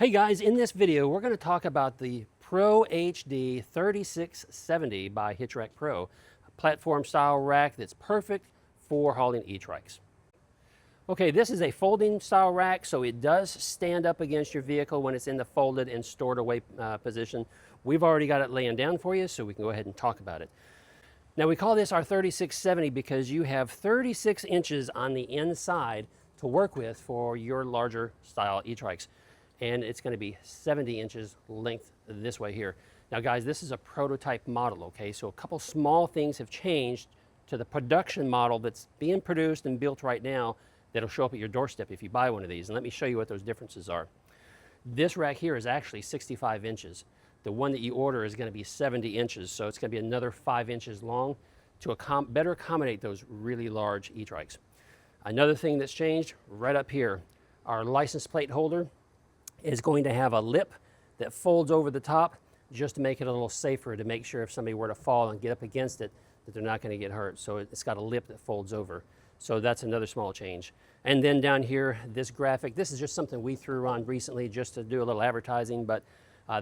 Hey guys, in this video we're going to talk about the Pro HD 3670 by Hitch Pro, a platform style rack that's perfect for hauling e-trikes. Okay, this is a folding style rack, so it does stand up against your vehicle when it's in the folded and stored away position. We've already got it laying down for you, so we can go ahead and talk about it. Now we call this our 3670 because you have 36 inches on the inside to work with for your larger style e-trikes. And it's going to be 70 inches length this way here. Now guys, this is a prototype model, okay? So a couple small things have changed to the production model that's being produced and built right now that'll show up at your doorstep if you buy one of these. And let me show you what those differences are. This rack here is actually 65 inches. The one that you order is going to be 70 inches, so it's going to be another 5 inches long to better accommodate those really large e-trikes. Another thing that's changed right up here, our license plate holder is going to have a lip that folds over the top just to make it a little safer, to make sure if somebody were to fall and get up against it that they're not going to get hurt. So it's got a lip that folds over. So that's another small change. And then down here, this graphic, this is just something we threw on recently just to do a little advertising, but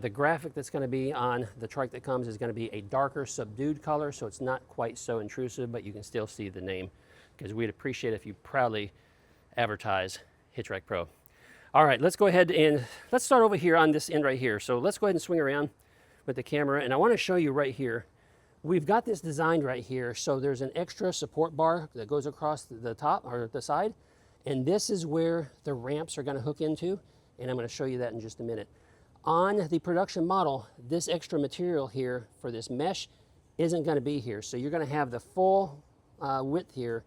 the graphic that's going to be on the trike that comes is going to be a darker subdued color, so it's not quite so intrusive, but you can still see the name, because we'd appreciate if you proudly advertise Hitch Pro. All right, let's go ahead and let's start over here on this end right here. So let's go ahead and swing around with the camera, and I want to show you right here. We've got this designed right here, so there's an extra support bar that goes across the top or the side, and this is where the ramps are going to hook into, and I'm going to show you that in just a minute. On the production model, this extra material here for this mesh isn't going to be here, so you're going to have the full width here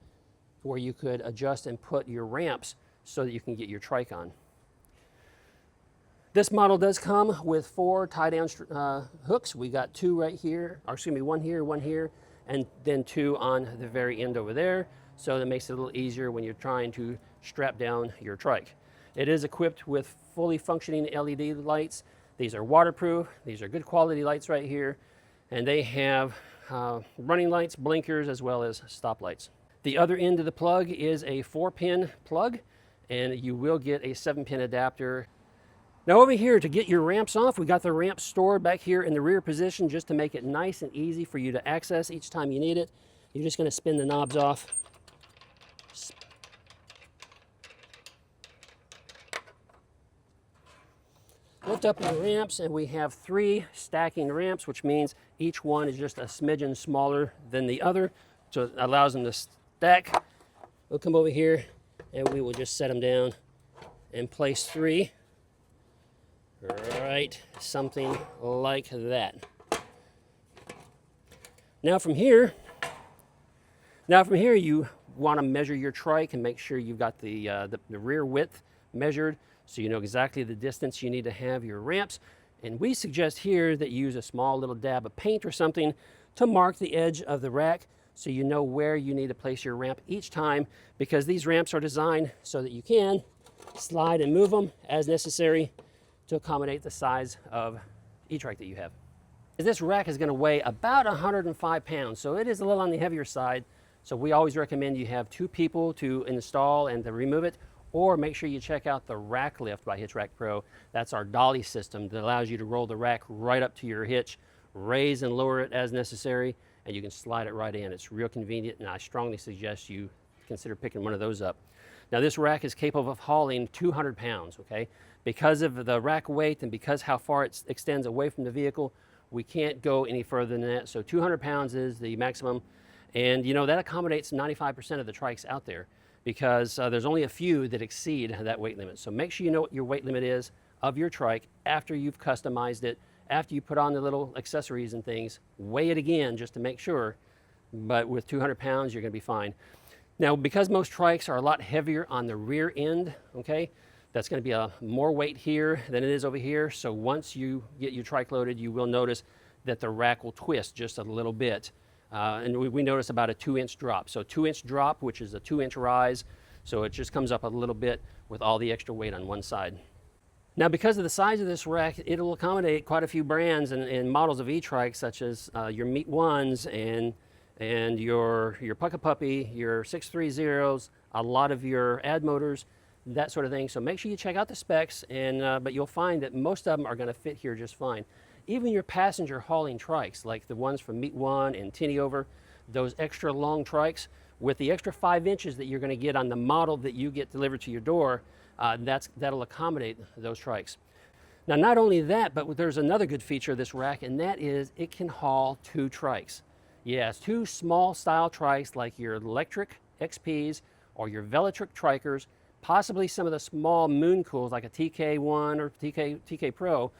where you could adjust and put your ramps so that you can get your trike on. This model does come with 4 tie-down hooks. We got 2 right here, or excuse me, 1 here, and then 2 on the very end over there. So that makes it a little easier when you're trying to strap down your trike. It is equipped with fully functioning LED lights. These are waterproof. These are good quality lights right here. And they have running lights, blinkers, as well as stop lights. The other end of the plug is a 4-pin plug, and you will get a 7-pin adapter. Now over here, to get your ramps off, we got the ramp stored back here in the rear position just to make it nice and easy for you to access each time you need it. You're just going to spin the knobs off. Lift up your ramps, and we have 3 stacking ramps, which means each one is just a smidgen smaller than the other, so it allows them to stack. We'll come over here and we will just set them down and place 3. Right, something like that. Now from here you want to measure your trike and make sure you've got the rear width measured, so you know exactly the distance you need to have your ramps. And we suggest here that you use a small little dab of paint or something to mark the edge of the rack so you know where you need to place your ramp each time, because these ramps are designed so that you can slide and move them as necessary to accommodate the size of e-trike that you have. This rack is going to weigh about 105 pounds, so it is a little on the heavier side. So we always recommend you have 2 people to install and to remove it, or make sure you check out the Rack Lift by Hitch Pro. That's our dolly system that allows you to roll the rack right up to your hitch, raise and lower it as necessary, and you can slide it right in. It's real convenient, and I strongly suggest you consider picking one of those up. Now this rack is capable of hauling 200 pounds, okay? Because of the rack weight and because how far it extends away from the vehicle, we can't go any further than that. So 200 pounds is the maximum. And you know, that accommodates 95% of the trikes out there, because there's only a few that exceed that weight limit. So make sure you know what your weight limit is of your trike after you've customized it, after you put on the little accessories and things. Weigh it again just to make sure, but with 200 pounds, you're gonna be fine. Now, because most trikes are a lot heavier on the rear end, okay, that's going to be more weight here than it is over here. So once you get your trike loaded, you will notice that the rack will twist just a little bit. And we notice about a 2-inch drop. So 2-inch drop, which is a 2-inch rise. So it just comes up a little bit with all the extra weight on one side. Now, because of the size of this rack, it'll accommodate quite a few brands and models of e-trike, such as your Meet Ones and your Pucka Puppy, your 630s, a lot of your ad motors, that sort of thing. So make sure you check out the specs, and but you'll find that most of them are going to fit here just fine. Even your passenger hauling trikes, like the ones from Meet One and Tinny Over, those extra long trikes, with the extra 5 inches that you're going to get on the model that you get delivered to your door, that'll accommodate those trikes. Now, not only that, but there's another good feature of this rack, and that is it can haul 2 trikes. Yes, 2 small style trikes like your electric XPs or your Velatric trikers, possibly some of the small Moon Cools like a TK1 or TK Pro.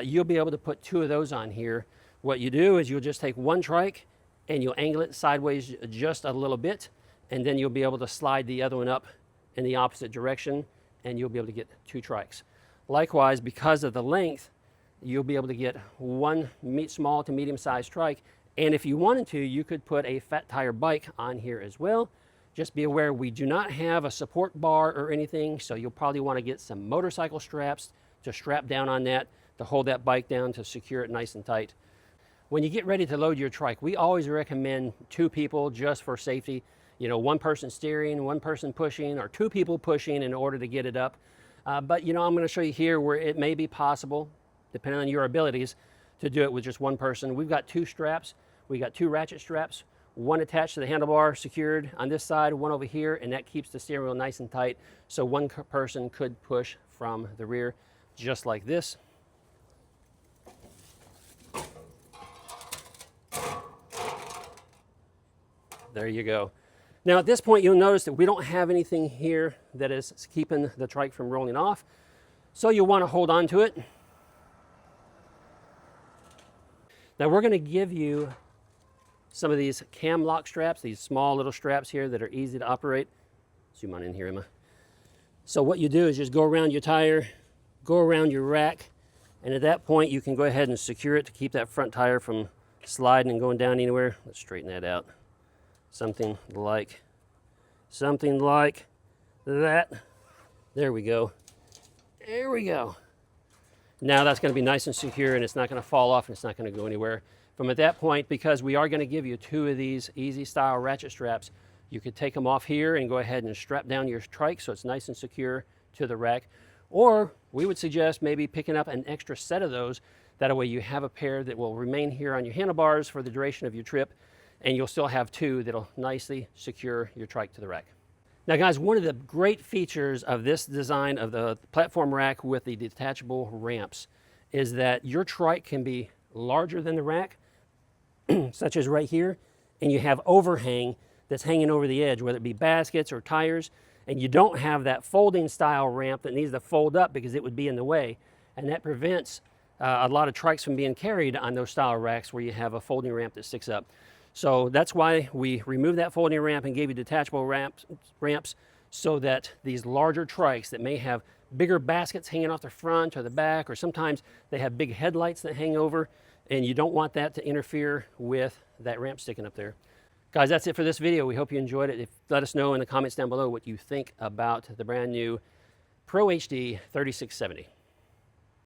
You'll be able to put 2 of those on here. What you do is you'll just take one trike and you'll angle it sideways just a little bit, and then you'll be able to slide the other one up in the opposite direction, and you'll be able to get 2 trikes. Likewise, because of the length, you'll be able to get one small to medium-sized trike, and if you wanted to, you could put a fat tire bike on here as well. Just be aware we do not have a support bar or anything, so you'll probably want to get some motorcycle straps to strap down on that, to hold that bike down, to secure it nice and tight. When you get ready to load your trike, we always recommend 2 people just for safety. You know, 1 person steering, 1 person pushing, or 2 people pushing in order to get it up. But you know, I'm going to show you here where it may be possible, depending on your abilities, to do it with just 1 person. We've got 2 straps. We got 2 ratchet straps, 1 attached to the handlebar, secured on this side, 1 over here, and that keeps the steering wheel nice and tight. So 1 person could push from the rear, just like this. There you go. Now at this point, you'll notice that we don't have anything here that is keeping the trike from rolling off. So you'll want to hold on to it. Now we're going to give you some of these cam lock straps, these small little straps here that are easy to operate. Zoom on in here, Emma. So what you do is just go around your tire, go around your rack, and at that point you can go ahead and secure it to keep that front tire from sliding and going down anywhere. Let's straighten that out. Something like that. There we go. There we go. Now that's going to be nice and secure, and it's not going to fall off, and it's not going to go anywhere. From at that point, because we are going to give you 2 of these easy style ratchet straps, you could take them off here and go ahead and strap down your trike so it's nice and secure to the rack. Or we would suggest maybe picking up an extra set of those. That way you have a pair that will remain here on your handlebars for the duration of your trip, and you'll still have 2 that'll nicely secure your trike to the rack. Now guys, one of the great features of this design of the platform rack with the detachable ramps is that your trike can be larger than the rack, such as right here, and you have overhang that's hanging over the edge, whether it be baskets or tires, and you don't have that folding style ramp that needs to fold up because it would be in the way, and that prevents a lot of trikes from being carried on those style racks where you have a folding ramp that sticks up. So that's why we removed that folding ramp and gave you detachable ramps so that these larger trikes that may have bigger baskets hanging off the front or the back, or sometimes they have big headlights that hang over, and you don't want that to interfere with that ramp sticking up there. Guys, that's it for this video. We hope you enjoyed it. Let us know in the comments down below what you think about the brand new Pro HD 3670.